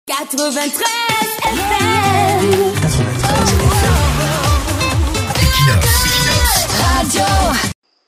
93 FM. 93 FM. Radio.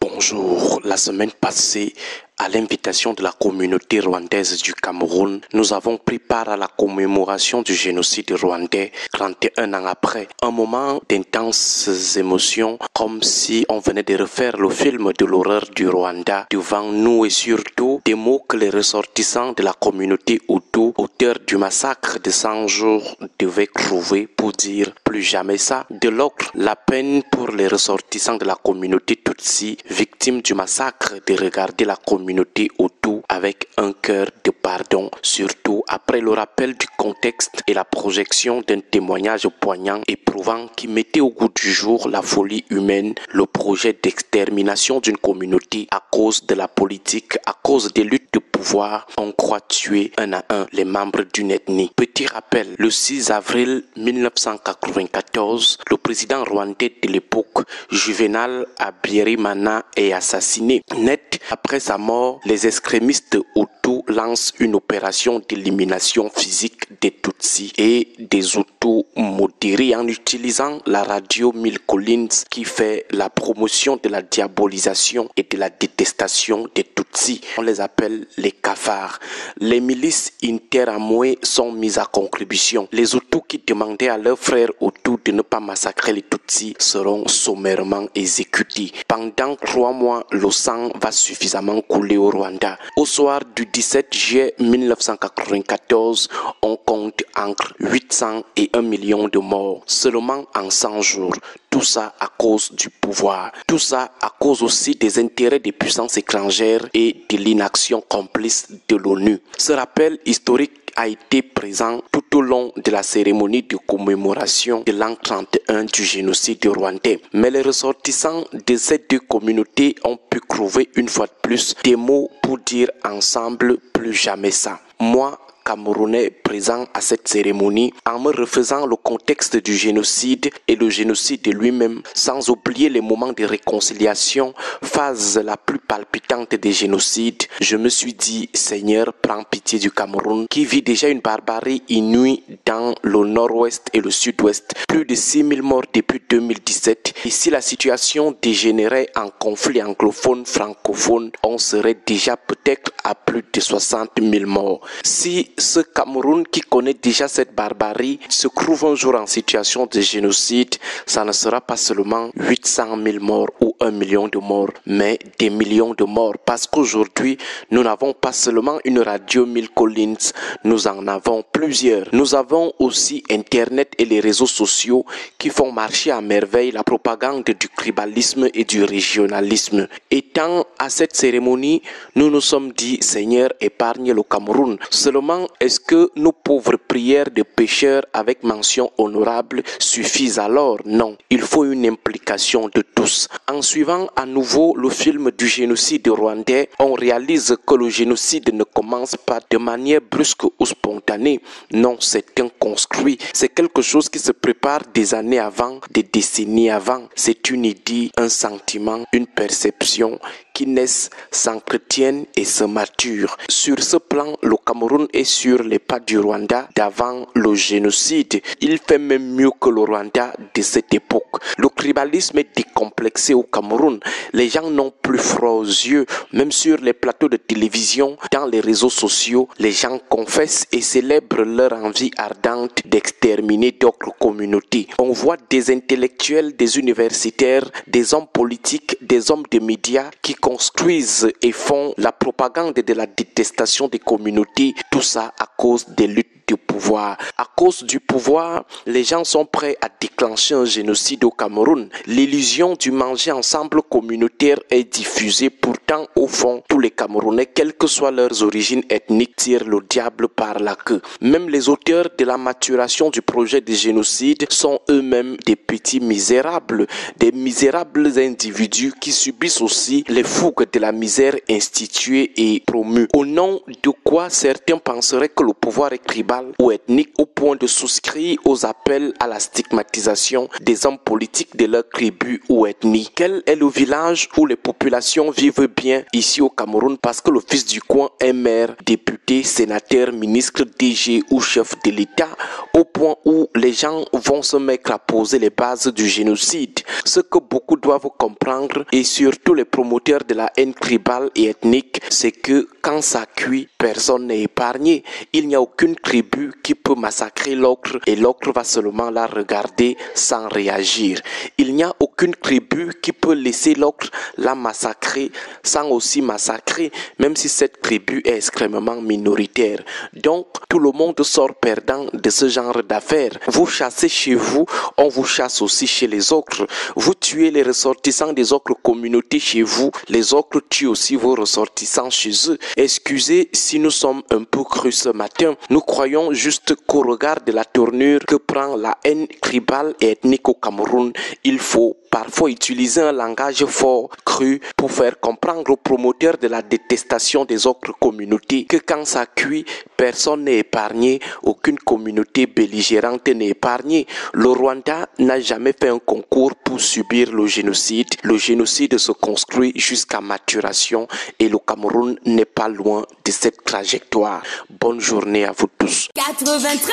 Bonjour, la semaine passée, à l'invitation de la communauté rwandaise du Cameroun, nous avons pris part à la commémoration du génocide rwandais 31 ans après. Un moment d'intenses émotions, comme si on venait de refaire le film de l'horreur du Rwanda devant nous et surtout des mots que les ressortissants de la communauté Hutu, auteurs du massacre de 100 jours, devaient trouver pour dire plus jamais ça. De l'autre, la peine pour les ressortissants de la communauté Tutsi, victimes du massacre, de regarder la communauté Hutu avec un cœur de pardon, surtout après le rappel du contexte et la projection d'un témoignage poignant, éprouvant qui mettait au goût du jour la folie humaine, le projet d'extermination d'une communauté à cause de la politique, à cause des luttes de pouvoir. On croit tuer un à un les membres d'une ethnie. Petit rappel, le 6 avril 1994, le président rwandais de l'époque, Juvenal Habyarimana, est assassiné. Net après sa mort, les extrémistes Hutus lancent une opération d'élimination physique des Tutsis et des Hutus modérés en utilisant la radio Mille Collines qui fait la promotion de la diabolisation et de la détestation des Tutsis. On les appelle les cafards. Les milices interamouées sont mises à contribution. Les Hutus qui demandaient à leurs frères Hutus de ne pas massacrer les Tutsis seront sommairement exécutés. Pendant 3 mois, le sang va suffisamment couler au Rwanda. Au soir du 17 juillet 1994, on compte entre 800 et 1 million de morts seulement en 100 jours. Tout ça à cause du pouvoir. Tout ça à cause aussi des intérêts des puissances étrangères et de l'inaction complice de l'ONU. Ce rappel historique a été présent tout au long de la cérémonie de commémoration de l'an 31 du génocide rwandais. Mais les ressortissants de ces deux communautés ont pu trouver une fois de plus des mots pour dire ensemble plus jamais ça. Moi, Camerounais présent à cette cérémonie, en me refaisant le contexte du génocide et le génocide lui-même, sans oublier les moments de réconciliation, phase la plus palpitante des génocides, je me suis dit, Seigneur, prends pitié du Cameroun, qui vit déjà une barbarie inouïe dans le nord-ouest et le sud-ouest. Plus de 6000 morts depuis 2017. Et si la situation dégénérait en conflit anglophone-francophone, on serait déjà peut-être à plus de 60 000 morts. Si ce Cameroun qui connaît déjà cette barbarie se trouve un jour en situation de génocide, ça ne sera pas seulement 800 000 morts ou 1 million de morts, mais des millions de morts. Parce qu'aujourd'hui, nous n'avons pas seulement une radio Mille Collines, nous en avons plusieurs. Nous avons aussi Internet et les réseaux sociaux qui font marcher à merveille la propagande du tribalisme et du régionalisme. Étant à cette cérémonie, nous nous sommes dit, Seigneur, épargne le Cameroun. Seulement, est-ce que nos pauvres prières de pécheurs avec mention honorable suffisent alors? Non, il faut une implication de tous. En suivant à nouveau le film du génocide rwandais, on réalise que le génocide ne commence pas de manière brusque ou spontanée. Non, c'est un construit. C'est quelque chose qui se prépare des années avant, des décennies avant. C'est une idée, un sentiment, une perception qui naissent, s'entretiennent et se maturent. Sur ce plan, le Cameroun est sur les pas du Rwanda d'avant le génocide. Il fait même mieux que le Rwanda de cette époque. Le tribalisme est décomplexé au Cameroun. Les gens n'ont plus froid aux yeux. Même sur les plateaux de télévision, dans les réseaux sociaux, les gens confessent et célèbrent leur envie ardente d'exterminer d'autres communautés. On voit des intellectuels, des universitaires, des hommes politiques, des hommes de médias qui construisent et font la propagande de la détestation des communautés, tout ça à cause des luttes de pouvoir. À cause du pouvoir, les gens sont prêts à déclencher un génocide au Cameroun. L'illusion du manger ensemble communautaire est diffusée. Pourtant, au fond, tous les Camerounais, quelles que soient leurs origines ethniques, tirent le diable par la queue. Même les auteurs de la maturation du projet de génocide sont eux-mêmes des petits misérables, des misérables individus qui subissent aussi les fugue de la misère instituée et promue. Au nom de quoi certains penseraient que le pouvoir est tribal ou ethnique au point de souscrire aux appels à la stigmatisation des hommes politiques de leur tribu ou ethnie. Quel est le village où les populations vivent bien ici au Cameroun parce que le fils du coin est maire, député, sénateur, ministre, DG ou chef de l'État, au point où les gens vont se mettre à poser les bases du génocide? Ce que beaucoup doivent comprendre, et surtout les promoteurs de la haine tribale et ethnique, c'est que quand ça cuit, personne n'est épargné. Il n'y a aucune tribu qui peut massacrer l'autre et l'autre va seulement la regarder sans réagir. Il n'y a aucune tribu qui peut laisser l'autre la massacrer sans aussi massacrer, même si cette tribu est extrêmement minoritaire. Donc, tout le monde sort perdant de ce genre d'affaires. Vous chassez chez vous, on vous chasse aussi chez les autres. Vous tuez les ressortissants des autres communautés chez vous, les autres tuent aussi vos ressortissants chez eux. Excusez si nous sommes un peu crus ce matin. Nous croyons juste qu'au regard de la tournure que prend la haine tribale et ethnique au Cameroun, il faut parfois utiliser un langage fort, cru, pour faire comprendre aux promoteurs de la détestation des autres communautés que quand ça cuit, personne n'est épargné, aucune communauté belligérante n'est épargnée. Le Rwanda n'a jamais fait un concours pour subir le génocide. Le génocide se construit jusqu'à maturation et le Cameroun n'est pas loin de cette trajectoire. Bonne journée à vous tous. 93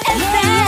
FM.